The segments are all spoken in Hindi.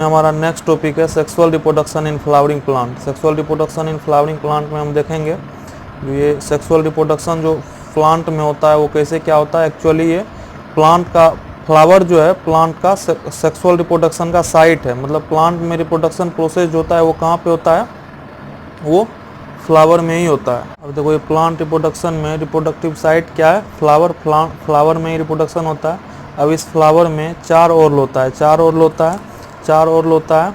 हमारा नेक्स्ट टॉपिक है sexual reproduction in flowering plant. Sexual reproduction in flowering plant में हम देखेंगे ये सेक्सुअल रिप्रोडक्शन जो प्लांट में होता है वो कैसे क्या होता है। एक्चुअली ये प्लांट का फ्लावर जो है प्लांट का सेक्सुअल रिप्रोडक्शन का साइट है। मतलब प्लांट में रिप्रोडक्शन प्रोसेस जो होता है वो कहाँ पे होता है, वो फ्लावर में ही होता है। अब देखो ये प्लांट रिप्रोडक्शन में रिप्रोडक्टिव साइट क्या है, फ्लावर में ही रिप्रोडक्शन होता है। अब इस फ्लावर में चार ओरल होता है, चार ओरल होता है।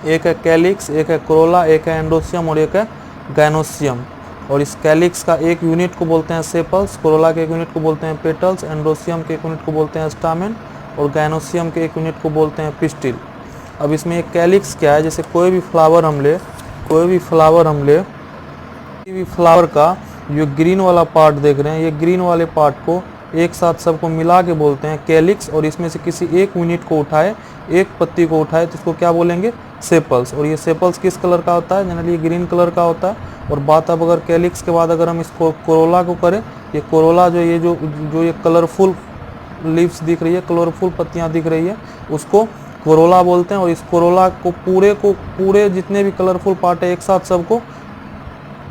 एक है कैलिक्स, एक है कोरोला, एक है एंडोसियम और एक है गाइनोसियम। और इस कैलिक्स का एक यूनिट को बोलते हैं सेपल्स, कोरोला के एक यूनिट को बोलते हैं पेटल्स, एंडोसियम के एक यूनिट को बोलते हैं स्टामेन और गाइनोसियम के एक यूनिट को बोलते हैं पिस्टिल। अब इसमें एक कैलिक्स क्या है, जैसे कोई भी फ्लावर हम ले, किसी भी फ्लावर का जो ग्रीन वाला पार्ट देख रहे हैं, ये ग्रीन वाले पार्ट को एक साथ सबको मिला के बोलते हैं कैलिक्स। और इसमें से किसी एक यूनिट को उठाए, एक पत्ती को उठाए तो इसको क्या बोलेंगे, सेपल्स। और ये सेपल्स किस कलर का होता है, जनरली ग्रीन कलर का होता है। और बात अब अगर कैलिक्स के बाद अगर हम इसको कोरोला को करें, ये कोरोला जो ये कलरफुल लीव्स दिख रही है, कलरफुल पत्तियाँ दिख रही है, उसको कोरोला बोलते हैं। और इस कोरोला को पूरे जितने भी कलरफुल पार्ट है एक साथ सबको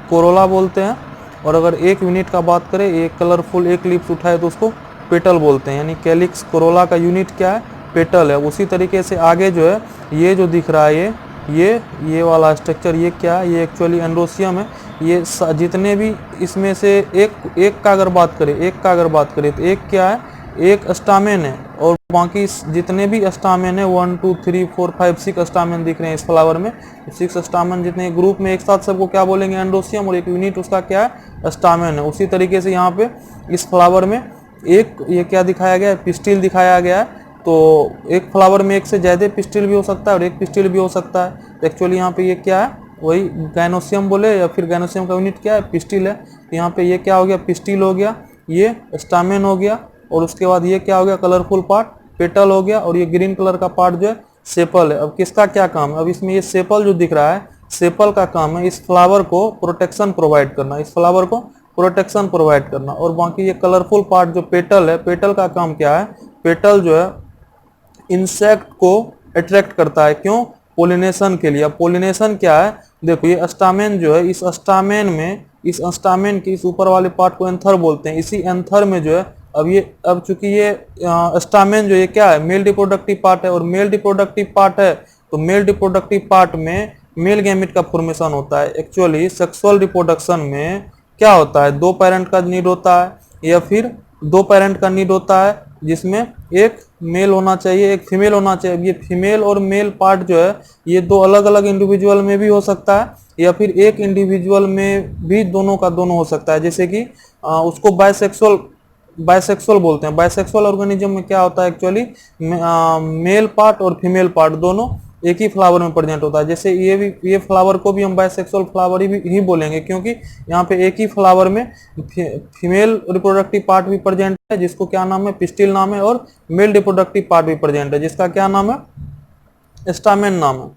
कोरोला बोलते हैं। और अगर एक यूनिट का बात करें, एक कलरफुल एक लीव्स उठाए तो उसको पेटल बोलते हैं। यानी कैलिक्स कोरोला का यूनिट क्या है, पेटल है। उसी तरीके से आगे जो है ये जो दिख रहा है ये वाला स्ट्रक्चर, ये क्या है, ये एक्चुअली एंडोसियम है। ये जितने भी इसमें से एक का अगर बात करें तो एक क्या है, एक स्टामेन है। और बाकी जितने भी स्टामेन है 1 2 3 4 5 6 स्टामेन दिख रहे हैं इस फ्लावर में। 6 स्टामेन जितने ग्रुप में एक साथ सबको क्या बोलेंगे, एंडोसियम। और एक यूनिट उसका क्या है, स्टामेन है। उसी तरीके से यहाँ पे इस फ्लावर में एक ये क्या दिखाया गया है, पिस्टिल दिखाया गया है। तो एक फ्लावर में एक से ज़्यादा पिस्टिल भी हो सकता है और एक पिस्टिल भी हो सकता है। तो एक्चुअली यहाँ पे ये क्या है, वही गाइनोसियम बोले या फिर गाइनोसियम का यूनिट क्या है, पिस्टिल है। तो यहाँ पे ये क्या हो गया, पिस्टिल हो गया, ये स्टामेन हो गया। और उसके बाद ये क्या हो गया, कलरफुल पार्ट पेटल हो गया। और ये ग्रीन कलर का पार्ट जो है सेपल है। अब किसका क्या काम है, अब इसमें ये सेपल जो दिख रहा है, सेपल का काम है इस फ्लावर को प्रोटेक्शन प्रोवाइड करना, और बाकी ये कलरफुल पार्ट जो पेटल है, पेटल का काम क्या है, पेटल जो है इंसेक्ट को अट्रैक्ट करता है। क्यों, पोलिनेशन के लिए। अब पोलिनेशन क्या है, देखो ये स्टामेन जो है, इस स्टामेन के इस ऊपर वाले पार्ट को एंथर बोलते हैं। इसी एंथर में जो है अब चूंकि ये स्टामेन जो ये क्या है, मेल रिप्रोडक्टिव पार्ट है। और मेल रिप्रोडक्टिव पार्ट है तो मेल रिप्रोडक्टिव पार्ट में मेल गैमेट का फॉर्मेशन होता है। एक्चुअली सेक्सुअल रिप्रोडक्शन में क्या होता है, 2 पेरेंट का नीड होता है या फिर 2 पेरेंट का नीड होता है, जिसमें एक मेल होना चाहिए, एक फीमेल होना चाहिए। ये फीमेल और मेल पार्ट जो है ये 2 अलग अलग इंडिविजुअल में भी हो सकता है या फिर एक इंडिविजुअल में भी दोनों का दोनों हो सकता है। जैसे कि उसको बाइसेक्सुअल बोलते हैं। बाइसेक्सुअल ऑर्गेनिज्म में क्या होता है, एक्चुअली मेल पार्ट और फीमेल पार्ट दोनों एक ही फ्लावर में प्रेजेंट होता है। जैसे ये फ्लावर को भी हम बाइसेक्सुअल फ्लावर ही बोलेंगे, क्योंकि यहाँ पे एक ही फ्लावर में फीमेल रिप्रोडक्टिव पार्ट भी प्रेजेंट है जिसको क्या नाम है, पिस्टिल नाम है। और मेल रिप्रोडक्टिव पार्ट भी प्रेजेंट है जिसका क्या नाम है, स्टामेन नाम है।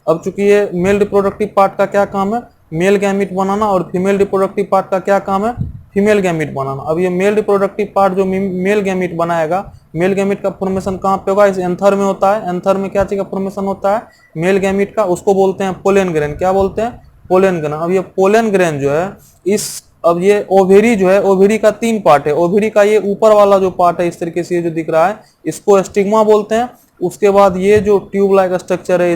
अब चूंकि ये मेल रिप्रोडक्टिव पार्ट का क्या काम है, मेल गैमीट बनाना, और फीमेल रिप्रोडक्टिव पार्ट का क्या काम है, फीमेल गैमीट बनाना। अब ये मेल रिप्रोडक्टिव पार्ट जो मेल गैमीट बनाएगा, मेल गैमीट का फॉर्मेशन कहाँ पे होगा, इस एंथर में होता है। एंथर में क्या चीज का फॉर्मेशन होता है, मेल गैमीट का, उसको बोलते हैं पोलन ग्रेन। क्या बोलते हैं, पोलन ग्रेन। अब ये पोलन ग्रेन जो है अब ये ओवेरी जो है, ओवेरी का 3 पार्ट है। ओवेरी का ये ऊपर वाला जो पार्ट है इस तरीके से ये जो दिख रहा है, इसको स्टिग्मा बोलते हैं। उसके बाद ये जो ट्यूब लाइक स्ट्रक्चर है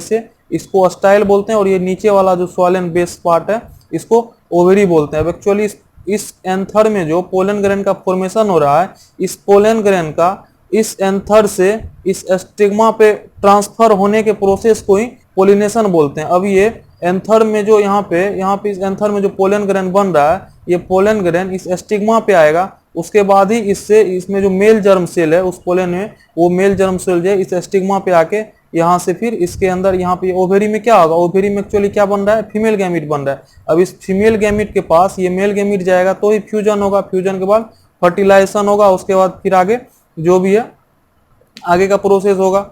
इसको स्टाइल बोलते हैं। और ये नीचे वाला जो स्वॉलन बेस पार्ट है इसको ओवेरी बोलते हैं। अब एक्चुअली इस एंथर में जो पोलन ग्रेन का फॉर्मेशन हो रहा है, इस पोलन ग्रेन का इस एंथर से इस स्टिग्मा पे ट्रांसफर होने के प्रोसेस को ही पोलिनेशन बोलते हैं। अब ये एंथर में जो यहाँ पे इस एंथर में जो पोलन ग्रेन बन रहा है, ये पोलन ग्रेन इस स्टिग्मा पे आएगा। उसके बाद ही इसमें जो मेल जर्म सेल है उस पोलन में, वो मेल जर्म सेल जो है इस स्टिग्मा पे आके यहाँ से फिर इसके अंदर यहाँ पे ओवेरी में क्या होगा, ओवेरी में एक्चुअली क्या बन रहा है, फीमेल गैमीट बन रहा है। अब इस फीमेल गैमीट के पास ये मेल गैमीट जाएगा तो ही फ्यूजन होगा। फ्यूजन के बाद फर्टिलाइजेशन होगा। उसके बाद फिर आगे जो भी है आगे का प्रोसेस होगा।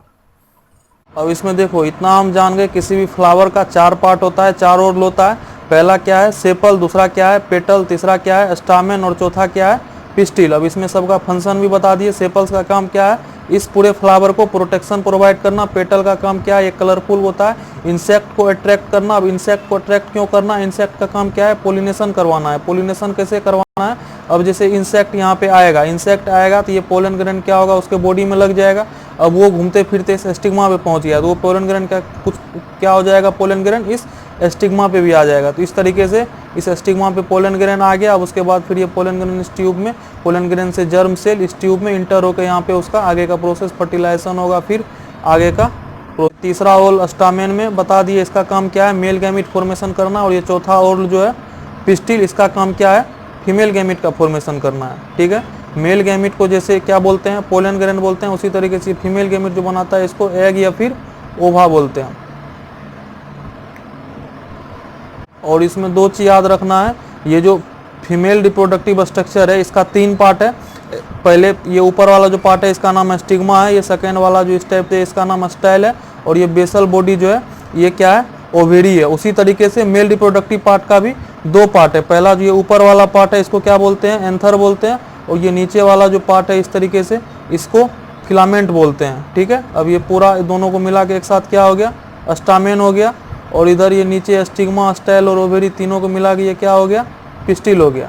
अब इसमें देखो इतना हम जान गए, किसी भी फ्लावर का 4 पार्ट होता है, 4 ओरल होता है। पहला क्या है, सेपल, दूसरा क्या है, पेटल, तीसरा क्या है, स्टामेन, और चौथा क्या है, पिस्टिल। अब इसमें सबका फंक्शन भी बता दिए। सेपल्स का काम क्या है, इस पूरे फ्लावर को प्रोटेक्शन प्रोवाइड करना। पेटल का काम क्या है, ये कलरफुल होता है, इंसेक्ट को अट्रैक्ट करना। अब इंसेक्ट को अट्रैक्ट क्यों करना, इंसेक्ट का काम क्या है, पोलिनेशन करवाना है। पोलिनेशन कैसे करवाना है, अब जैसे इंसेक्ट यहाँ पे आएगा, इंसेक्ट आएगा तो ये पोलन ग्रैंड क्या होगा, उसके बॉडी में लग जाएगा। अब वो घूमते फिरते इस स्टिग्मा पे पहुंच गया तो वो पोलन ग्रैंड का कुछ क्या हो जाएगा, पोलन ग्रैंड इस स्टिग्मा पे भी आ जाएगा। तो इस तरीके से इस स्टिग्मा पे पोलन ग्रैंड आ गया। अब उसके बाद फिर ये पोलन ग्रैंड इस ट्यूब में, पोलन ग्रैंड से जर्म सेल इस ट्यूब में इंटर होकर यहाँ पे उसका आगे का प्रोसेस फर्टिलाइजेशन होगा, फिर आगे का। तीसरा रोल स्टामेन में बता दिए, इसका काम क्या है, मेल गैमिट फॉर्मेशन करना। और ये चौथा रोल जो है पिस्टिल, इसका काम क्या है, फीमेल गैमिट का फॉर्मेशन करना है। ठीक है, मेल गैमिट को जैसे क्या बोलते हैं, पोलन ग्रैंड बोलते हैं, उसी तरीके से फीमेल गैमिट जो बनाता है इसको एग या फिर ओवा बोलते हैं। और इसमें दो चीज याद रखना है, ये जो फीमेल रिप्रोडक्टिव स्ट्रक्चर है इसका 3 पार्ट है। पहले ये ऊपर वाला जो पार्ट है इसका नाम स्टिग्मा है, ये सेकेंड वाला जो स्टेप है इसका नाम स्टाइल है, और ये बेसल बॉडी जो है ये क्या है, ओवेरी है। उसी तरीके से मेल रिप्रोडक्टिव पार्ट का भी 2 पार्ट है। पहला जो ये ऊपर वाला पार्ट है इसको क्या बोलते हैं, एंथर बोलते हैं, और ये नीचे वाला जो पार्ट है इस तरीके से इसको फिलामेंट बोलते हैं। ठीक है, अब ये पूरा दोनों को मिला के एक साथ क्या हो गया, स्टामेन हो गया। और इधर ये नीचे स्टिग्मा, स्टाइल और ओवेरी तीनों को मिला के ये क्या हो गया, पिस्टिल हो गया।